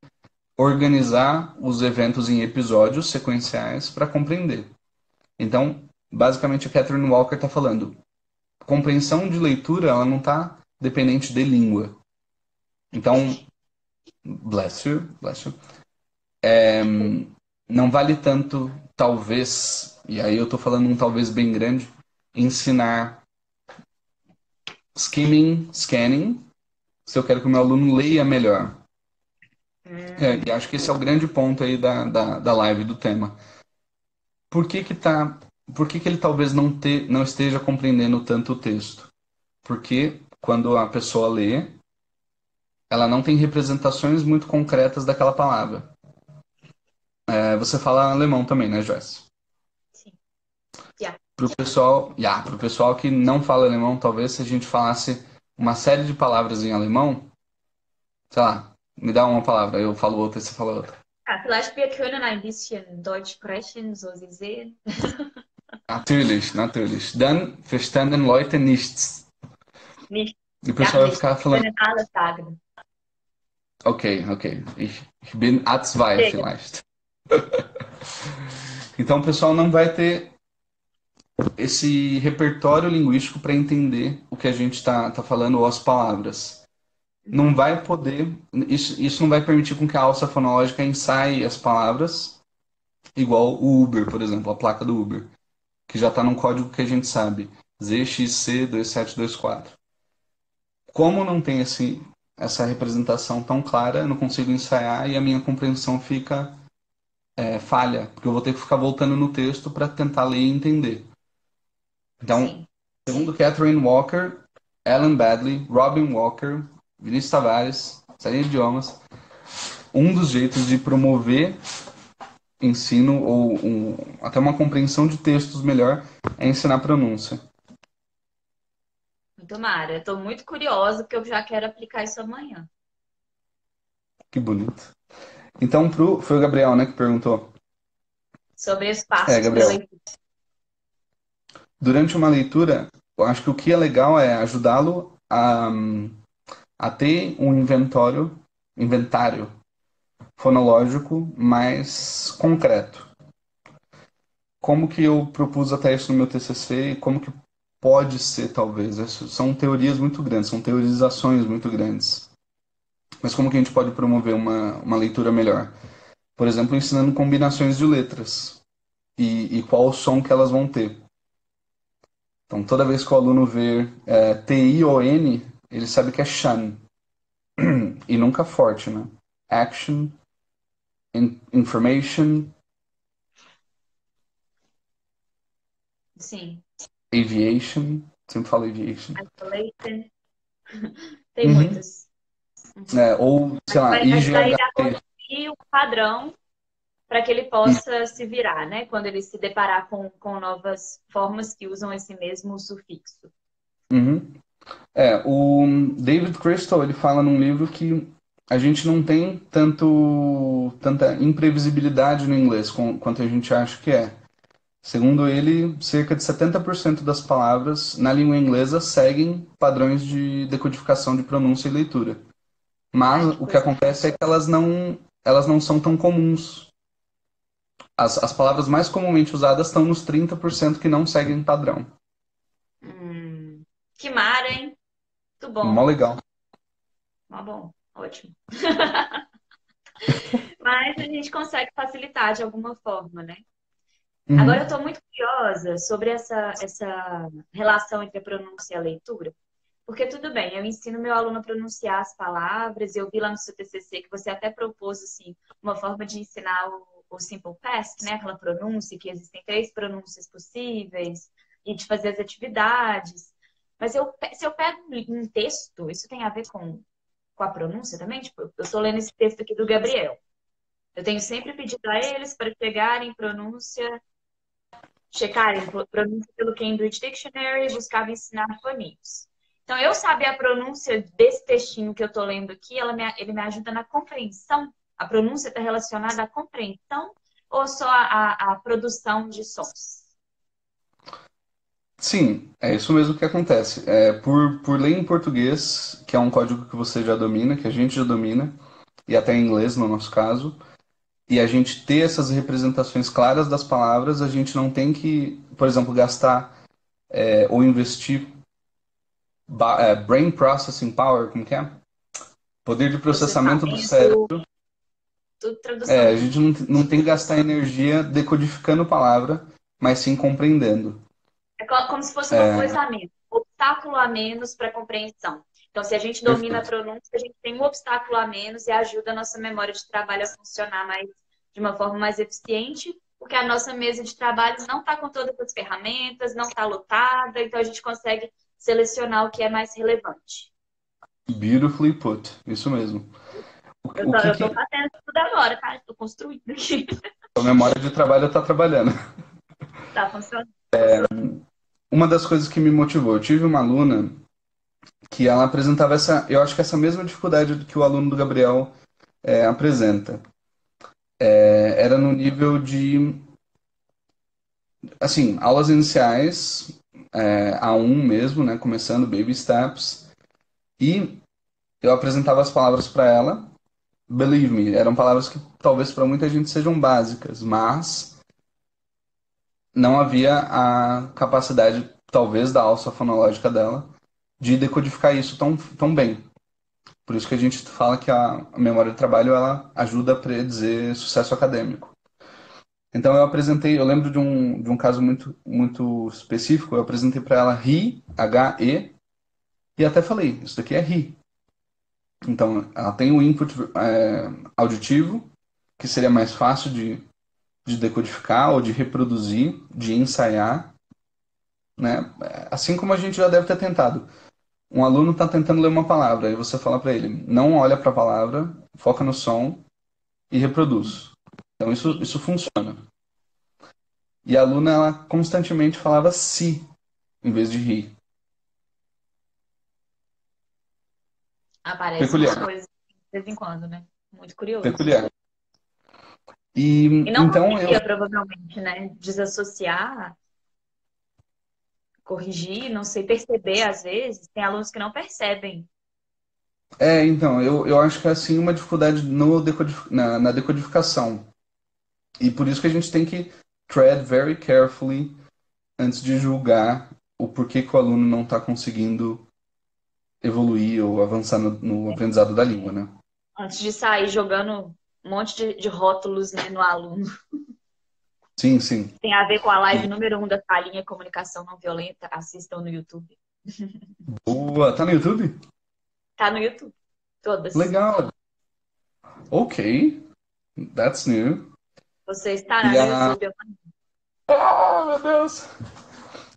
organizar os eventos em episódios sequenciais para compreender. Então, basicamente, a Catherine Walker está falando, compreensão de leitura, ela não está dependente de língua. Então, bless you, não vale tanto, talvez, e aí eu estou falando um talvez bem grande, ensinar skimming, scanning, se eu quero que o meu aluno leia melhor. E acho que esse é o grande ponto aí da live, do tema. Por que que tá, por que que ele talvez não esteja compreendendo tanto o texto? Porque quando a pessoa lê, ela não tem representações muito concretas daquela palavra. Você fala alemão também, né, Joyce? Sim. Yeah. Pro pessoal que não fala alemão, talvez se a gente falasse uma série de palavras em alemão, sei lá, me dá uma palavra, eu falo outra e você fala outra. Ah, vielleicht wir können ein bisschen Deutsch sprechen, so Sie sehen. Natürlich, natürlich. Dann verstanden Leute nichts. Nicht, E o gar pessoal vai nicht. ficar Wir falando, können alles sagen. ok, ich bin A2 Chega. vielleicht. Então o pessoal não vai ter esse repertório linguístico para entender o que a gente tá falando ou as palavras. Não Uhum. vai poder, isso não vai permitir com que a alça fonológica ensaie as palavras, igual o Uber, por exemplo, a placa do Uber, que já está num código que a gente sabe, ZXC2724. Como não tem essa representação tão clara, eu não consigo ensaiar e a minha compreensão fica falha, porque eu vou ter que ficar voltando no texto para tentar ler e entender. Então, Sim. segundo Catherine Walker, Alan Badley, Robin Walker, Vinícius Tavares, série de idiomas, um dos jeitos de promover ensino ou até uma compreensão de textos melhor é ensinar pronúncia. Muito mara. Estou muito curiosa porque eu já quero aplicar isso amanhã. Que bonito. Então, foi o Gabriel, né, que perguntou. Sobre os É, passos para Gabriel, leitura. durante uma leitura, eu acho que o que é legal é ajudá-lo a ter um inventário fonológico mais concreto. Como que eu propus até isso no meu TCC e como que pode ser, talvez. São teorias muito grandes, são teorizações muito grandes. Mas como que a gente pode promover uma leitura melhor? Por exemplo, ensinando combinações de letras e qual o som que elas vão ter. Então, toda vez que o aluno vê T-I-O-N, ele sabe que é Shan. E nunca forte, né? Action, information, Sim. aviation. Sempre falo aviation. Isolation. Tem Uhum. muitas. Uhum. Ou, sei lá, Vai ajudar ele IGH. a construir um padrão para que ele possa se virar, né? Quando ele se deparar com novas formas que usam esse mesmo sufixo. Uhum. O David Crystal, ele fala num livro que a gente não tem tanta imprevisibilidade no inglês quanto a gente acha que é. Segundo ele, cerca de 70% das palavras na língua inglesa seguem padrões de decodificação de pronúncia e leitura. Mas Ai, que o que coisa. acontece é que elas não são tão comuns. As palavras mais comumente usadas estão nos 30% que não seguem padrão. Que mara, hein? Muito Mó bom. legal. Tá bom, ótimo. Mas a gente consegue facilitar de alguma forma, né? Agora eu Uhum. estou muito curiosa sobre essa relação entre a pronúncia e a leitura. Porque tudo bem, eu ensino meu aluno a pronunciar as palavras, eu vi lá no seu TCC que você até propôs assim, uma forma de ensinar o Simple Past, né? Aquela pronúncia, que existem três pronúncias possíveis, e de fazer as atividades. Mas se eu pego um texto, isso tem a ver com a pronúncia também? Tipo, eu estou lendo esse texto aqui do Gabriel. Eu tenho sempre pedido a eles para pegarem pronúncia, checarem pronúncia pelo Cambridge Dictionary e buscar ensinar fonemes. Então, eu saber a pronúncia desse textinho que eu estou lendo aqui, ele me ajuda na compreensão. A pronúncia está relacionada à compreensão ou só à produção de sons? Sim, é isso mesmo que acontece. Por lei em português, que é um código que você já domina, que a gente já domina, e até em inglês no nosso caso, e a gente ter essas representações claras das palavras, a gente não tem que, por exemplo, gastar ou investir brain processing power, como que é? Poder de processamento do Processamento, cérebro. tudo tradução A gente não tem que gastar energia decodificando palavra, mas sim compreendendo. é como se fosse uma coisa a menos, um obstáculo a menos para a compreensão. Então, se a gente domina a Perfeito. pronúncia, a gente tem um obstáculo a menos e ajuda a nossa memória de trabalho a funcionar de uma forma mais eficiente, porque a nossa mesa de trabalho não está com todas as ferramentas, não está lotada, então a gente consegue selecionar o que é mais relevante. Beautifully put. Isso mesmo. Eu O que estou que fazendo tudo agora, tá? Estou construindo aqui. a memória de trabalho está trabalhando? Está funcionando. Uma das coisas que me motivou, eu tive uma aluna que ela apresentava eu acho que essa mesma dificuldade que o aluno do Gabriel apresenta. Era no nível de, assim, aulas iniciais, A1 mesmo, né, começando baby steps, e eu apresentava as palavras para ela. Believe me, eram palavras que talvez para muita gente sejam básicas, mas não havia a capacidade, talvez, da alça fonológica dela de decodificar isso tão bem. Por isso que a gente fala que a memória de trabalho ela ajuda a predizer sucesso acadêmico. Então eu lembro de um caso muito específico, eu apresentei para ela RI, H-E, e até falei, isso daqui é RI. Então ela tem o input auditivo, que seria mais fácil de decodificar ou de reproduzir, de ensaiar, né? Assim como a gente já deve ter tentado. Um aluno está tentando ler uma palavra, aí você fala para ele, não olha para a palavra, foca no som e reproduz. Então isso funciona. E a aluna, ela constantemente falava si, em vez de ri. Aparecem umas Peculiar, coisas de vez em quando, né? Muito curioso. peculiar. E E não então eu. conseguia, provavelmente, né? Desassociar, corrigir, não sei, perceber às vezes. Tem alunos que não percebem. Então, eu acho que é assim uma dificuldade no na decodificação. E por isso que a gente tem que tread very carefully antes de julgar o porquê que o aluno não está conseguindo evoluir ou avançar no aprendizado da língua, né? Antes de sair jogando um monte de rótulos, né, no aluno. Sim, sim. Tem a ver com a live E, número 1 da Salinha Comunicação Não Violenta. Assistam no YouTube. boa. Tá no YouTube? Tá no YouTube. Todas. Legal. Ok. That's new. Você estará E no a. YouTube. Ah, meu Deus!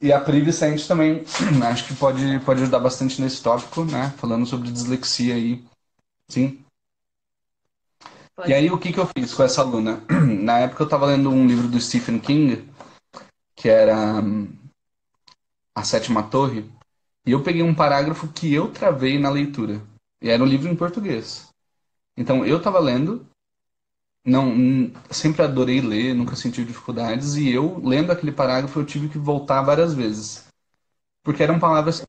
E a Priv Sente também, acho que pode ajudar bastante nesse tópico, né? Falando sobre dislexia aí. Sim. E Pode. aí, o que que eu fiz com essa aluna? Na época, eu estava lendo um livro do Stephen King, que era A Sétima Torre, e eu peguei um parágrafo que eu travei na leitura. E era um livro em português. Então, eu estava lendo, não, sempre adorei ler, nunca senti dificuldades, e eu, lendo aquele parágrafo, eu tive que voltar várias vezes. Porque eram palavras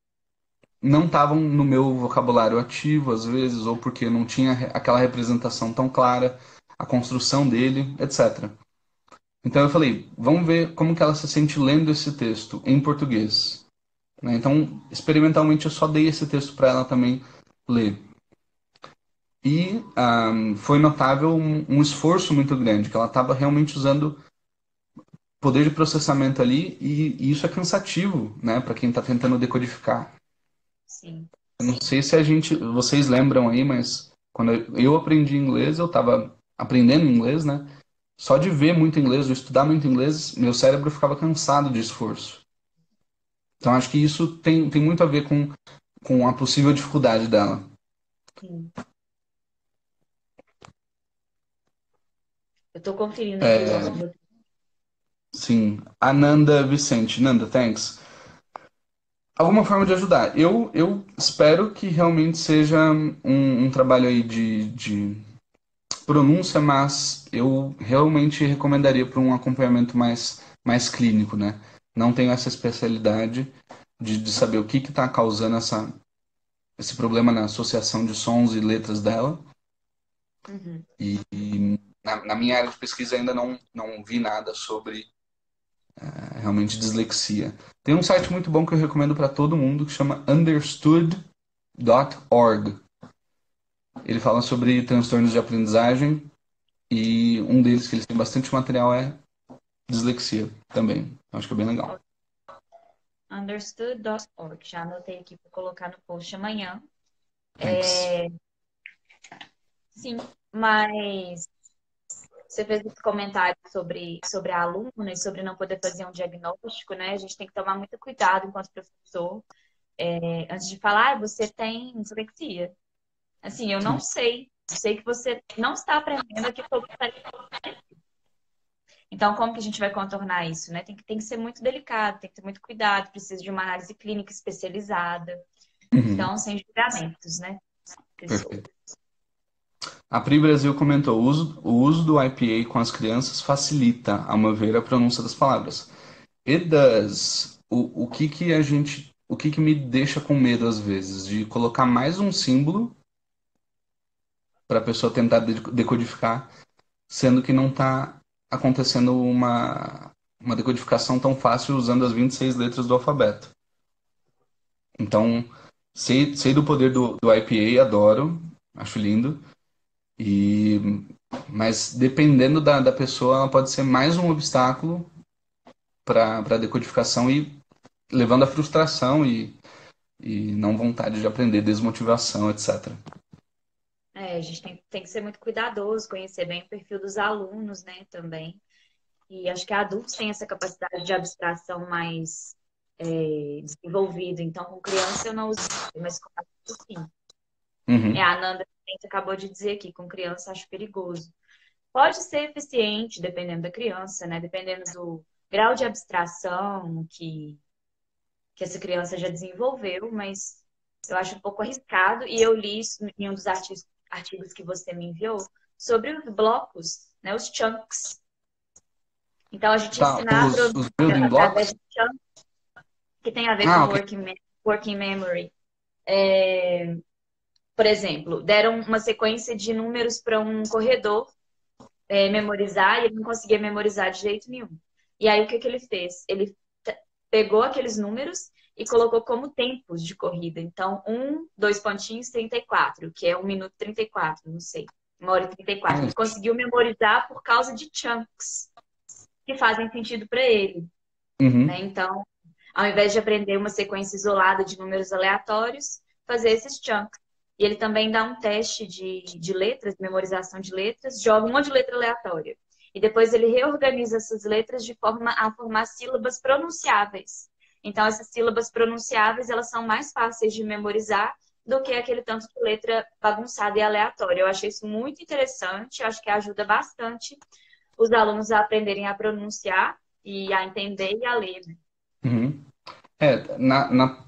não estavam no meu vocabulário ativo, às vezes, ou porque não tinha aquela representação tão clara, a construção dele, etc. Então eu falei, vamos ver como que ela se sente lendo esse texto em português. Né? Então, experimentalmente, eu só dei esse texto para ela também ler. E foi notável um esforço muito grande, que ela estava realmente usando poder de processamento ali, e isso é cansativo, né, para quem está tentando decodificar. Sim. Eu não sei se vocês lembram aí, mas quando eu aprendi inglês, eu estava aprendendo inglês, né? Só de ver muito inglês, ou estudar muito inglês, meu cérebro ficava cansado de esforço. Então acho que isso tem muito a ver com a possível dificuldade dela. Sim. Eu tô conferindo aqui o É, nome. sim. Ananda Vicente. Nanda, thanks. Alguma forma de ajudar. Eu espero que realmente seja um trabalho aí de pronúncia, mas eu realmente recomendaria para um acompanhamento mais clínico, né? Não tenho essa especialidade de saber o que está causando esse problema na associação de sons e letras dela. Uhum. E na minha área de pesquisa ainda não vi nada sobre realmente dislexia. Tem um site muito bom que eu recomendo para todo mundo que chama understood.org. Ele fala sobre transtornos de aprendizagem e um deles que eles têm bastante material é dislexia também. Acho que é bem legal. Understood.org. Já anotei aqui para colocar no post amanhã. Thanks. Sim, mas você fez esse comentário sobre a aluna e sobre não poder fazer um diagnóstico, né? A gente tem que tomar muito cuidado enquanto professor, antes de falar, você tem dislexia. Assim, eu não Sim. sei. Eu sei que você não está aprendendo aquilo que eu gostaria. Então, como que a gente vai contornar isso, né? Tem que ser muito delicado, tem que ter muito cuidado, precisa de uma análise clínica especializada. Uhum. Então, sem julgamentos, né? Pessoa. Perfeito. A Pri Brasil comentou: o uso do IPA com as crianças facilita, a meu ver, a pronúncia das palavras. It does. O que que me deixa com medo às vezes? De colocar mais um símbolo para a pessoa tentar decodificar, sendo que não está acontecendo uma decodificação tão fácil usando as 26 letras do alfabeto. Então, sei do poder do IPA, adoro, acho lindo. E, mas dependendo da pessoa, ela pode ser mais um obstáculo para a decodificação e levando à frustração e não vontade de aprender, desmotivação, etc. A gente tem que ser muito cuidadoso, conhecer bem o perfil dos alunos, né, também. E acho que adultos têm essa capacidade de abstração mais desenvolvida. Então, com criança eu não uso, mas com adulto sim. Uhum. A Nanda acabou de dizer aqui, com criança acho perigoso. Pode ser eficiente, dependendo da criança, né? Dependendo do grau de abstração que essa criança já desenvolveu, mas eu acho um pouco arriscado. E eu li isso em um dos artigos que você me enviou sobre os blocos, né? Os chunks. Então, a gente Tá, ensinar a os pronúncia building através blocks? de chunks, que tem a ver com Ah, ok. working memory. Por exemplo, deram uma sequência de números para um corredor memorizar e ele não conseguia memorizar de jeito nenhum. E aí, o que que ele fez? Ele pegou aqueles números e colocou como tempos de corrida. Então, 2 pontinhos, 34, que é 1 minuto e 34, não sei. 1 hora e 34. Ele conseguiu memorizar por causa de chunks que fazem sentido para ele, né? Uhum. Então, ao invés de aprender uma sequência isolada de números aleatórios, fazer esses chunks. E ele também dá um teste de letras, de memorização de letras, joga um monte de letra aleatória. E depois ele reorganiza essas letras de forma a formar sílabas pronunciáveis. Então, essas sílabas pronunciáveis, elas são mais fáceis de memorizar do que aquele tanto de letra bagunçada e aleatória. Eu achei isso muito interessante, eu acho que ajuda bastante os alunos a aprenderem a pronunciar e a entender e a ler, né? Uhum.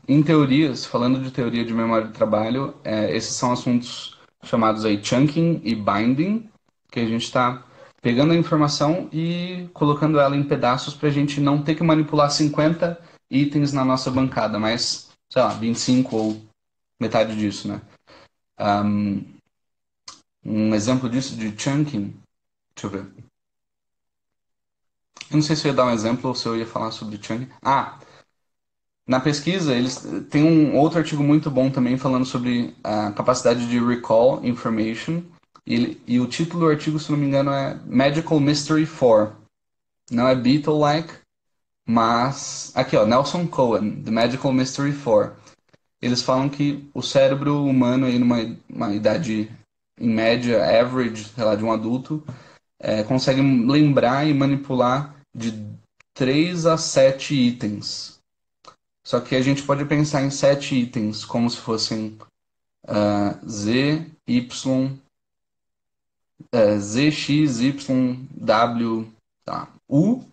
Em teorias, falando de teoria de memória de trabalho, esses são assuntos chamados aí chunking e binding, que a gente está pegando a informação e colocando ela em pedaços para a gente não ter que manipular 50 itens na nossa bancada, mas, sei lá, 25 ou metade disso, né? Um exemplo disso de chunking, deixa eu ver. Eu não sei se eu ia dar um exemplo ou se eu ia falar sobre chunking. Na pesquisa, eles têm um outro artigo muito bom também falando sobre a capacidade de recall information. E o título do artigo, se não me engano, é Magical Mystery 4. Não é Beatle-like, mas... Aqui, ó, Nelson Cohen, The Magical Mystery 4. Eles falam que o cérebro humano, aí numa uma idade, em média, average, sei lá, de um adulto, consegue lembrar e manipular de 3 a 7 itens. Só que a gente pode pensar em 7 itens como se fossem Z, Y, Z, X, Y, W, tá, U,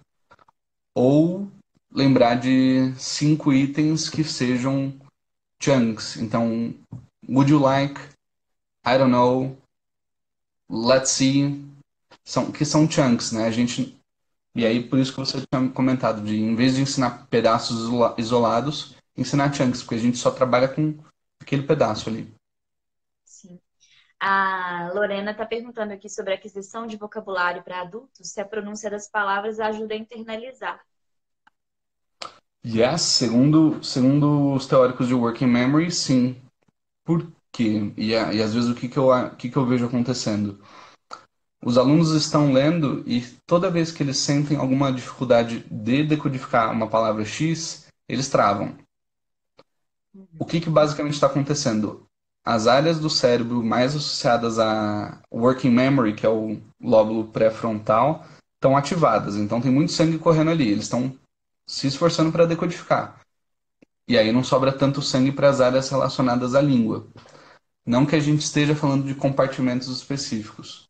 ou lembrar de 5 itens que sejam chunks. Então, would you like, I don't know, let's see, que são chunks, né? E aí, por isso que você tinha comentado, de em vez de ensinar pedaços isolados, ensinar chunks, porque a gente só trabalha com aquele pedaço ali. Sim. A Lorena está perguntando aqui sobre a aquisição de vocabulário para adultos, se a pronúncia das palavras ajuda a internalizar. Yes, segundo os teóricos de working memory, sim. Por quê? E às vezes o que que eu vejo acontecendo? Os alunos estão lendo e toda vez que eles sentem alguma dificuldade de decodificar uma palavra X, eles travam. O que que basicamente está acontecendo? As áreas do cérebro mais associadas a working memory, que é o lóbulo pré-frontal, estão ativadas. Então tem muito sangue correndo ali. Eles estão se esforçando para decodificar. E aí não sobra tanto sangue para as áreas relacionadas à língua. Não que a gente esteja falando de compartimentos específicos.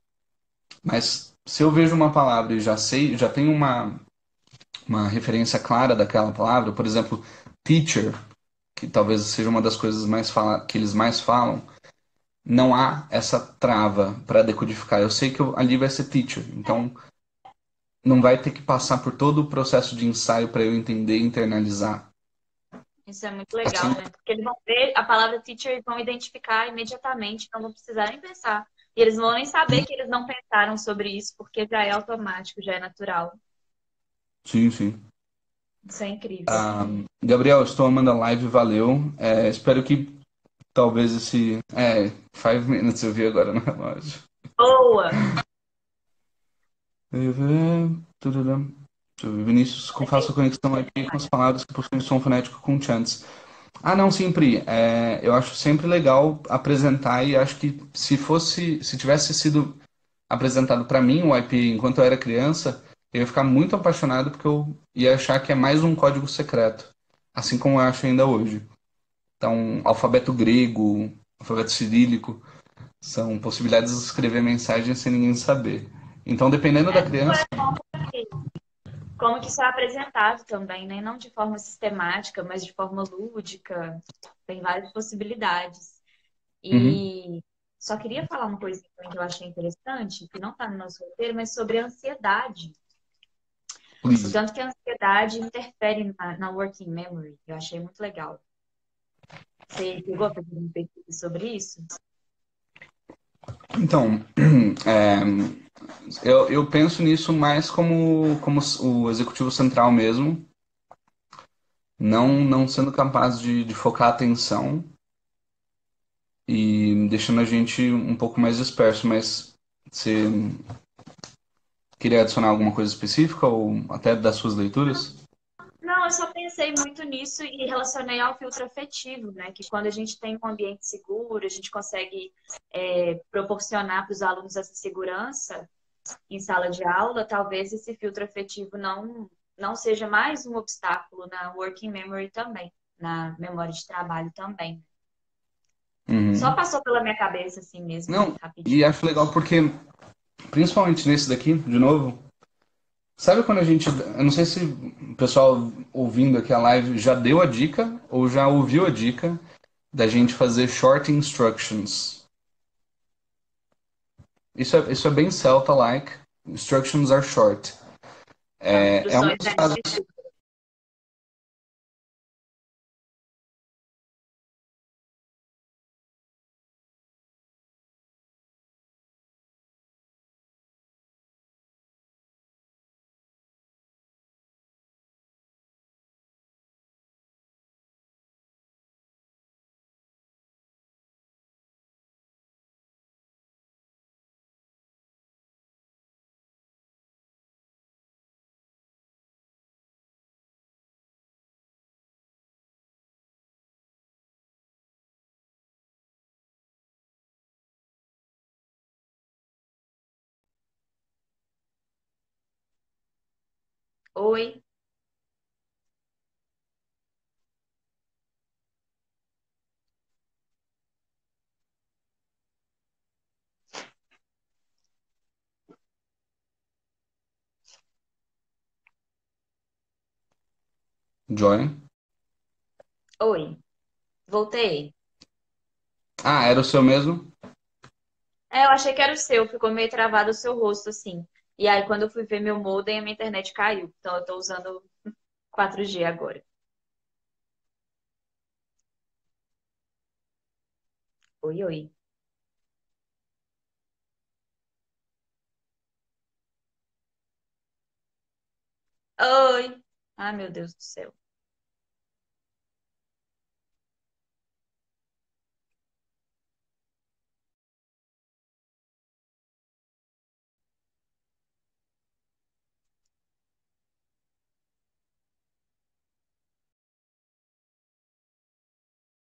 Mas se eu vejo uma palavra e já sei, já tenho uma referência clara daquela palavra, por exemplo, teacher, que talvez seja uma das coisas que eles mais falam, não há essa trava para decodificar. Eu sei que ali vai ser teacher, então não vai ter que passar por todo o processo de ensaio para eu entender e internalizar. Isso é muito legal, Assim, né? Porque eles vão ver a palavra teacher e vão identificar imediatamente, não vão precisar nem pensar. E eles não vão nem saber que eles não pensaram sobre isso, porque já é automático, já é natural. Sim, sim. Isso é incrível. Ah, Gabriel, estou amando a live, valeu. Espero que talvez esse. 5 minutes eu vi agora no relógio. Boa! Tururum. Deixa eu ver. Vinícius, como faço a conexão IP com as palavras que possuem som fonético com chants? Ah, não, sim, Pri. Eu acho sempre legal apresentar e acho que se tivesse sido apresentado para mim o IP enquanto eu era criança, eu ia ficar muito apaixonado porque eu ia achar que é mais um código secreto, assim como eu acho ainda hoje. Então, alfabeto grego, alfabeto cirílico, são possibilidades de escrever mensagens sem ninguém saber. Então, dependendo da É, tudo criança. é como que isso é apresentado também, né? Não de forma sistemática, mas de forma lúdica. Tem várias possibilidades. Uhum, E só queria falar uma coisa também que eu achei interessante, que não está no nosso roteiro, mas sobre a ansiedade. O please. tanto que a ansiedade interfere na working memory. Eu achei muito legal. Você chegou a fazer um pesquisa sobre isso? Então, é, eu penso nisso mais como o executivo central mesmo, não sendo capaz de focar a atenção e deixando a gente um pouco mais disperso, mas você queria adicionar alguma coisa específica ou até das suas leituras? Não, eu só pensei muito nisso e relacionei ao filtro afetivo, né? Que quando a gente tem um ambiente seguro, a gente consegue proporcionar para os alunos essa segurança em sala de aula, talvez esse filtro afetivo não seja mais um obstáculo na working memory também, na memória de trabalho também. Só Uhum. passou pela minha cabeça assim mesmo, Não, rapidinho. e acho legal porque, principalmente nesse daqui, de novo, sabe quando a gente. Eu não sei se o pessoal ouvindo aqui a live já deu a dica ou já ouviu a dica da gente fazer short instructions. Isso é bem Celta-like. Instructions are short. É um Instruções dos eram casos. Oi, Joy. oi, voltei. Ah, era o seu mesmo? Eu achei que era o seu, ficou meio travado o seu rosto assim. E aí, quando eu fui ver meu modem, a minha internet caiu. Então, eu tô usando 4G agora. Oi, oi. Oi! Ai, meu Deus do céu.